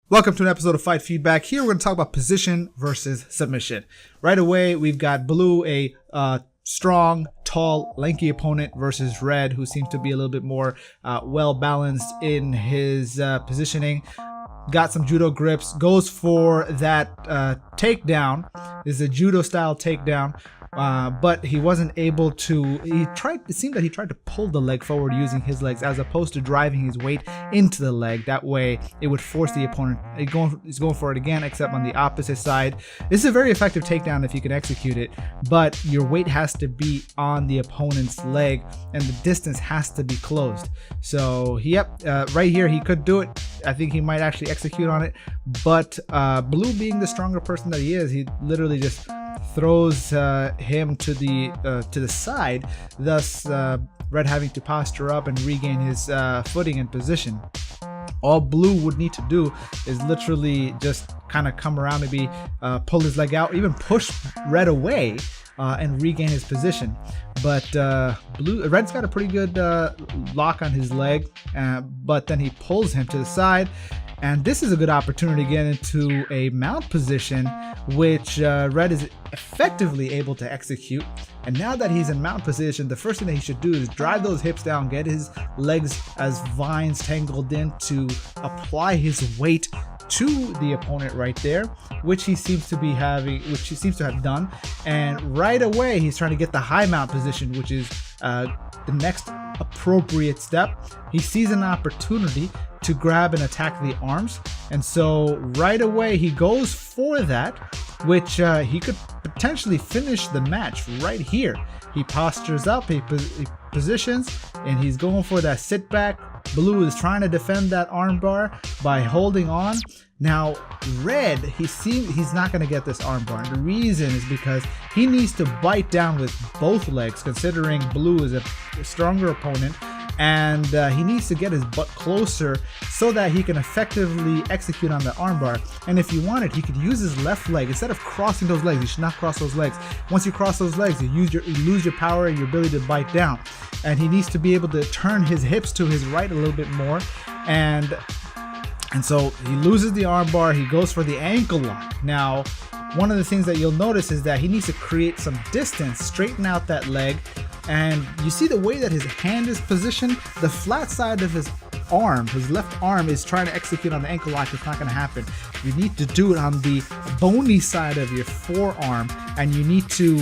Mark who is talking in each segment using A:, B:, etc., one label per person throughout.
A: Welcome to an episode of Fight Feedback. Here we're going to talk about position versus submission. Right away, we've got Blue, a strong, tall, lanky opponent versus Red, who seems to be a little bit more well-balanced in his positioning. Got some judo grips, goes for that takedown. This is a judo-style takedown. But he wasn't able to. It seemed that he tried to pull the leg forward using his legs as opposed to driving his weight into the leg. That way it would force the opponent. He's going for it again, except on the opposite side. This is a very effective takedown if you can execute it, but your weight has to be on the opponent's leg and the distance has to be closed. So right here he could do it. I think he might actually execute on it, but Blue, being the stronger person that he is, he literally just throws him to the side, thus Red having to posture up and regain his footing and position. All Blue would need to do is literally just kind of come around, maybe pull his leg out, even push Red away and regain his position. But Red's got a pretty good lock on his leg, but then he pulls him to the side. And this is a good opportunity to get into a mount position, which Red is effectively able to execute. And now that he's in mount position, the first thing that he should do is drive those hips down, get his legs as vines tangled in to apply his weight to the opponent right there, which he seems to have done. And right away, he's trying to get the high mount position, which is the next appropriate step. He sees an opportunity to grab and attack the arms, and so right away he goes for that, which he could potentially finish the match right here. He postures up, he positions, and he's going for that sit back. Blue is trying to defend that armbar by holding on. Now Red, he's not going to get this armbar, and the reason is because he needs to bite down with both legs, considering Blue is a stronger opponent, and he needs to get his butt closer so that he can effectively execute on the armbar. And if you wanted, he could use his left leg instead of crossing those legs. You should not cross those legs. Once you cross those legs, you lose your power and your ability to bite down. And he needs to be able to turn his hips to his right a little bit more, and so he loses the armbar. He goes for the ankle lock. Now, one of the things that you'll notice is that he needs to create some distance, straighten out that leg. And you see the way that his hand is positioned, the flat side of his arm, his left arm, is trying to execute on the ankle lock. It's not going to happen. You need to do it on the bony side of your forearm, and you need to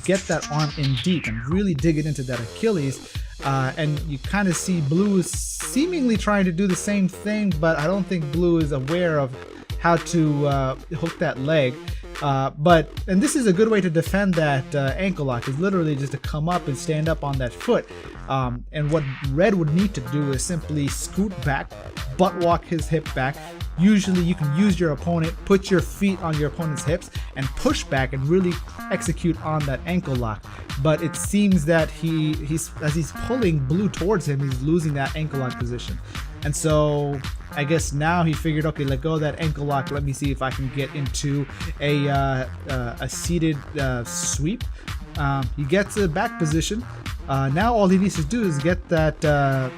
A: get that arm in deep and really dig it into that Achilles. And you kind of see Blue is seemingly trying to do the same thing, but I don't think Blue is aware of how to hook that leg. And this is a good way to defend that ankle lock, is literally just to come up and stand up on that foot. And what Red would need to do is simply scoot back, butt walk his hip back. Usually you can use your opponent, put your feet on your opponent's hips and push back and really execute on that ankle lock. But it seems that as he's pulling Blue towards him, he's losing that ankle lock position. And so I guess now he figured, okay, let go of that ankle lock. Let me see if I can get into a seated sweep. He gets a back position. Now all he needs to do is get that,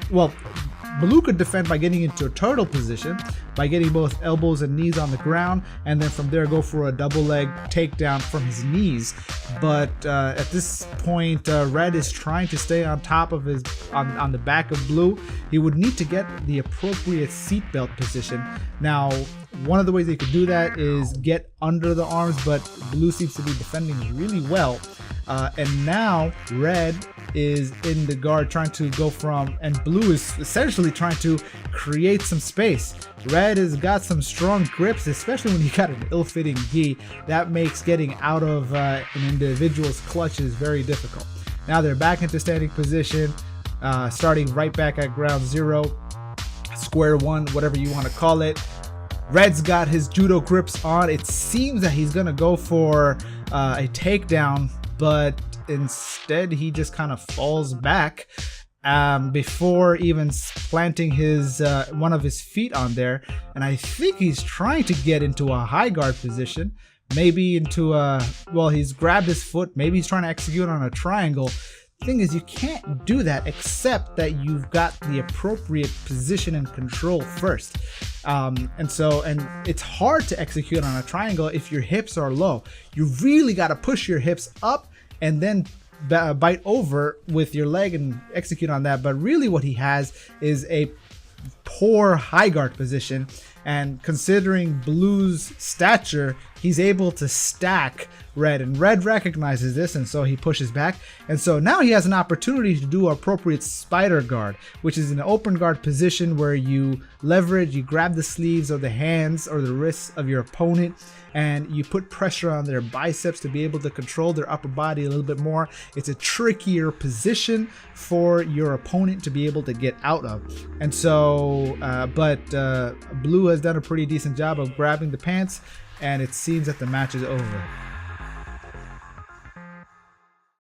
A: Blue could defend by getting into a turtle position, by getting both elbows and knees on the ground, and then from there go for a double leg takedown from his knees. But at this point, Red is trying to stay on top of on the back of Blue. He would need to get the appropriate seatbelt position. Now, one of the ways they could do that is get under the arms, but Blue seems to be defending really well. And now Red is in the guard trying to go from, and Blue is essentially trying to create some space. Red has got some strong grips, especially when you got an ill-fitting gi. That makes getting out of an individual's clutches very difficult. Now they're back into standing position, starting right back at ground zero, square one, whatever you want to call it. Red's got his judo grips on. It seems that he's gonna go for a takedown, but instead he just kind of falls back before even planting his one of his feet on there. And I think he's trying to get into a high guard position, maybe into he's grabbed his foot, maybe he's trying to execute on a triangle. Thing is, you can't do that except that you've got the appropriate position and control first. And it's hard to execute on a triangle if your hips are low. You really got to push your hips up and then bite over with your leg and execute on that. But really what he has is a poor high guard position, and considering Blue's stature, he's able to stack Red, and Red recognizes this, and so he pushes back. And so now he has an opportunity to do appropriate spider guard, which is an open guard position where you leverage, you grab the sleeves or the hands or the wrists of your opponent, and you put pressure on their biceps to be able to control their upper body a little bit more. It's a trickier position for your opponent to be able to get out of. And so, Blue has done a pretty decent job of grabbing the pants, and it seems that the match is over.